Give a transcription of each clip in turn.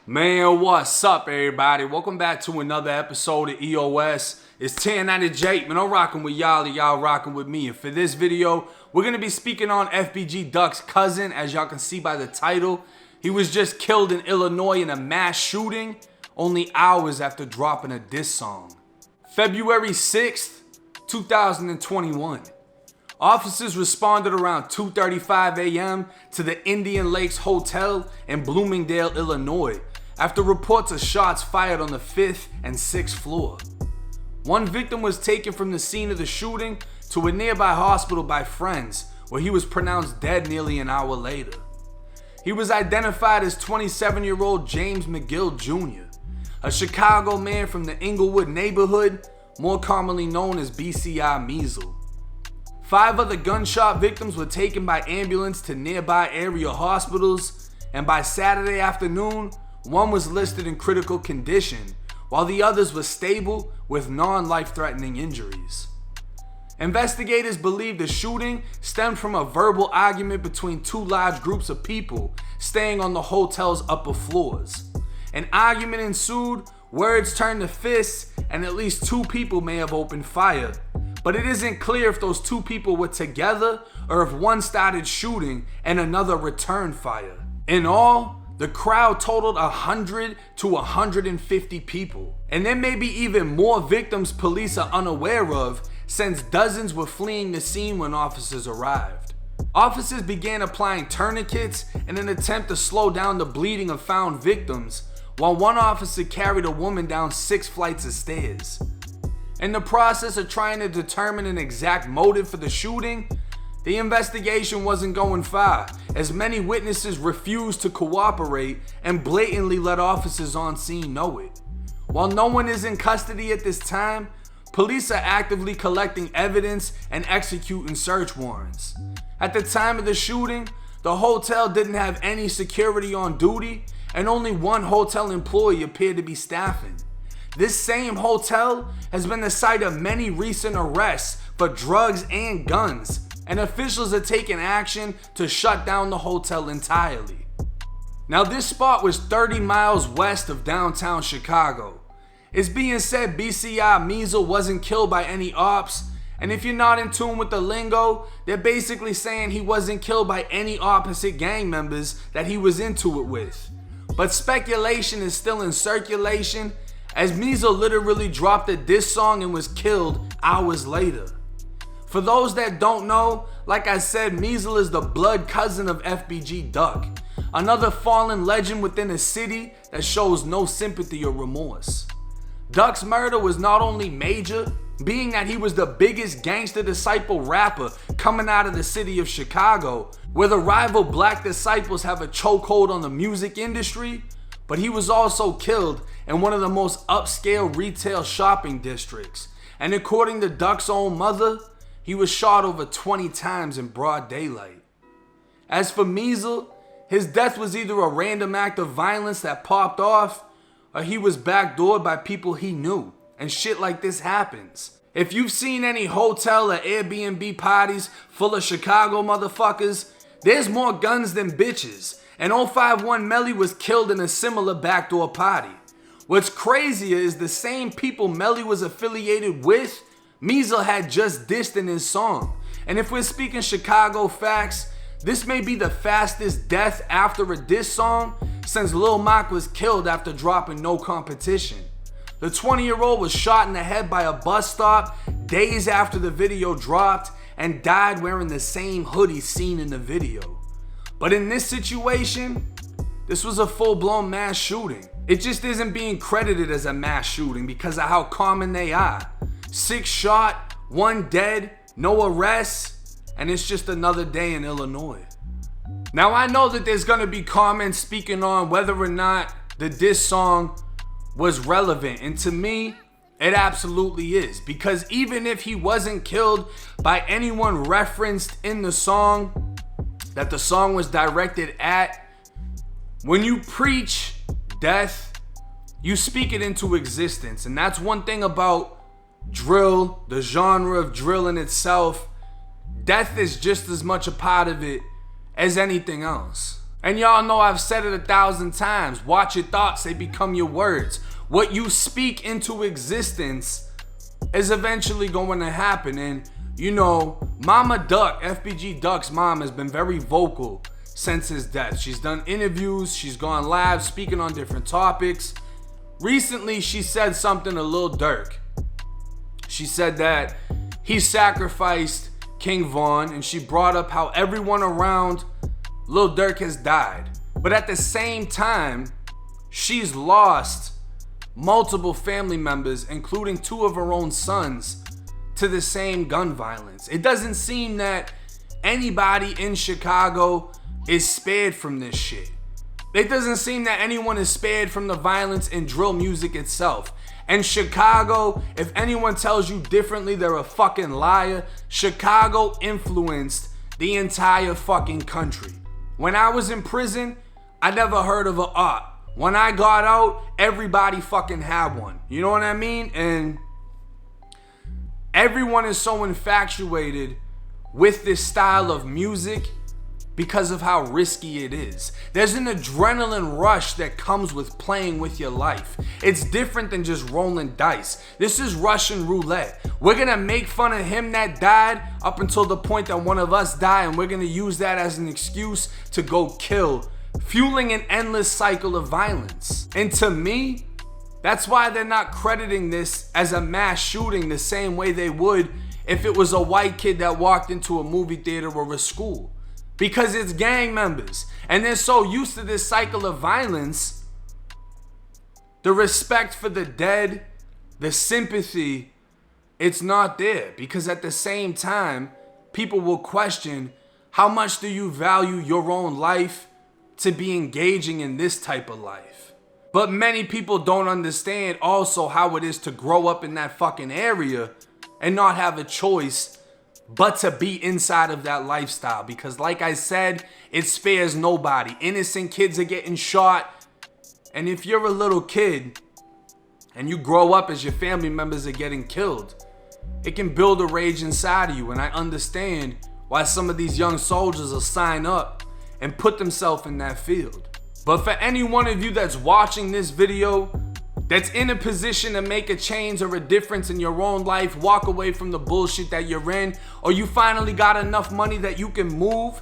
Man, what's up, everybody? Welcome back to another episode of EOS. It's 1090 Jake, man. I'm rocking with y'all and y'all rocking with me. And for this video, we're going to be speaking on FBG Duck's cousin. As y'all can see by the title, he was just killed in Illinois in a mass shooting only hours after dropping a diss song. February 6th, 2021. Officers responded around 2:35 a.m. to the Indian Lakes Hotel in Bloomingdale, Illinois, after reports of shots fired on the 5th and 6th floor. One victim was taken from the scene of the shooting to a nearby hospital by friends, where he was pronounced dead nearly an hour later. He was identified as 27-year-old James McGill Jr., a Chicago man from the Inglewood neighborhood, more commonly known as Bcr Meezle. 5 other gunshot victims were taken by ambulance to nearby area hospitals, and by Saturday afternoon, one was listed in critical condition, while the others were stable with non-life-threatening injuries. Investigators believe the shooting stemmed from a verbal argument between 2 large groups of people staying on the hotel's upper floors. An argument ensued, words turned to fists, and at least 2 people may have opened fire. But it isn't clear if those 2 people were together or if one started shooting and another returned fire. In all, the crowd totaled 100 to 150 people. And there may be even more victims police are unaware of, since dozens were fleeing the scene when officers arrived. Officers began applying tourniquets in an attempt to slow down the bleeding of found victims, while one officer carried a woman down 6 flights of stairs. In the process of trying to determine an exact motive for the shooting, the investigation wasn't going far, as many witnesses refused to cooperate and blatantly let officers on scene know it. While no one is in custody at this time, police are actively collecting evidence and executing search warrants. At the time of the shooting, the hotel didn't have any security on duty, and only one hotel employee appeared to be staffing. This same hotel has been the site of many recent arrests for drugs and guns, and officials are taking action to shut down the hotel entirely. Now, this spot was 30 miles west of downtown Chicago. It's being said Bcr Meezle wasn't killed by any ops, and if you're not in tune with the lingo, they're basically saying he wasn't killed by any opposite gang members that he was into it with. But speculation is still in circulation, as Meezle literally dropped a diss song and was killed hours later. For those that don't know, like I said, Meezle is the blood cousin of FBG Duck, another fallen legend within a city that shows no sympathy or remorse. Duck's murder was not only major, being that he was the biggest gangster disciple rapper coming out of the city of Chicago, where the rival Black Disciples have a chokehold on the music industry, but he was also killed in one of the most upscale retail shopping districts. And according to Duck's own mother, he was shot over 20 times in broad daylight. As for Meezle, his death was either a random act of violence that popped off, or he was backdoored by people he knew, and shit like this happens. If you've seen any hotel or Airbnb parties full of Chicago motherfuckers, there's more guns than bitches, and 051 Melly was killed in a similar backdoor party. What's crazier is the same people Melly was affiliated with, Meezle had just dissed in his song. And if we're speaking Chicago facts, this may be the fastest death after a diss song since Lil Mock was killed after dropping No Competition. The 20-year-old was shot in the head by a bus stop days after the video dropped and died wearing the same hoodie seen in the video. But in this situation, this was a full-blown mass shooting. It just isn't being credited as a mass shooting because of how common they are. 6 shot, 1 dead, no arrests, and it's just another day in Illinois. Now, I know that there's gonna be comments speaking on whether or not the diss song was relevant, and to me, it absolutely is, because even if he wasn't killed by anyone referenced in the song that the song was directed at, when you preach death, you speak it into existence. And that's one thing about drill, the genre of drill in itself. Death is just as much a part of it as anything else. And y'all know I've said it 1,000 times. Watch your thoughts, they become your words. What you speak into existence is eventually going to happen. And you know, Mama Duck, FBG Duck's mom, has been very vocal since his death. She's done interviews, she's gone live speaking on different topics. Recently, she said something to Lil Durk. She said that he sacrificed King Von, and she brought up how everyone around Lil Durk has died. But at the same time, she's lost multiple family members, including 2 of her own sons, to the same gun violence. It doesn't seem that anybody in Chicago is spared from this shit. It doesn't seem that anyone is spared from the violence in drill music itself. And Chicago, if anyone tells you differently, they're a fucking liar. Chicago influenced the entire fucking country. When I was in prison, I never heard of an art. When I got out, everybody fucking had one. You know what I mean? And everyone is so infatuated with this style of music because of how risky it is. There's an adrenaline rush that comes with playing with your life. It's different than just rolling dice. This is Russian roulette. We're gonna make fun of him that died up until the point that one of us die, and we're gonna use that as an excuse to go kill, fueling an endless cycle of violence. And to me, that's why they're not crediting this as a mass shooting the same way they would if it was a white kid that walked into a movie theater or a school. Because it's gang members. And they're so used to this cycle of violence, the respect for the dead, the sympathy, it's not there. Because at the same time, people will question, how much do you value your own life to be engaging in this type of life? But many people don't understand also how it is to grow up in that fucking area and not have a choice but to be inside of that lifestyle. Because like I said, it spares nobody. Innocent kids are getting shot. And if you're a little kid and you grow up as your family members are getting killed, it can build a rage inside of you. And I understand why some of these young soldiers will sign up and put themselves in that field. But for any one of you that's watching this video, that's in a position to make a change or a difference in your own life, walk away from the bullshit that you're in, or you finally got enough money that you can move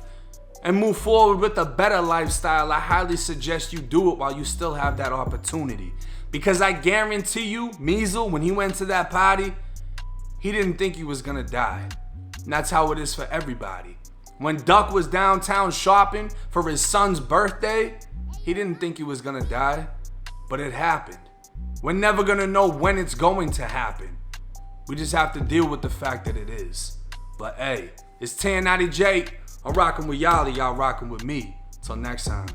and move forward with a better lifestyle, I highly suggest you do it while you still have that opportunity. Because I guarantee you, Meezle, when he went to that party, he didn't think he was gonna die. And that's how it is for everybody. When Duck was downtown shopping for his son's birthday, he didn't think he was gonna die, but it happened. We're never gonna know when it's going to happen. We just have to deal with the fact that it is. But hey, it's 1090 Jake. I'm rocking with y'all rocking with me. Till next time.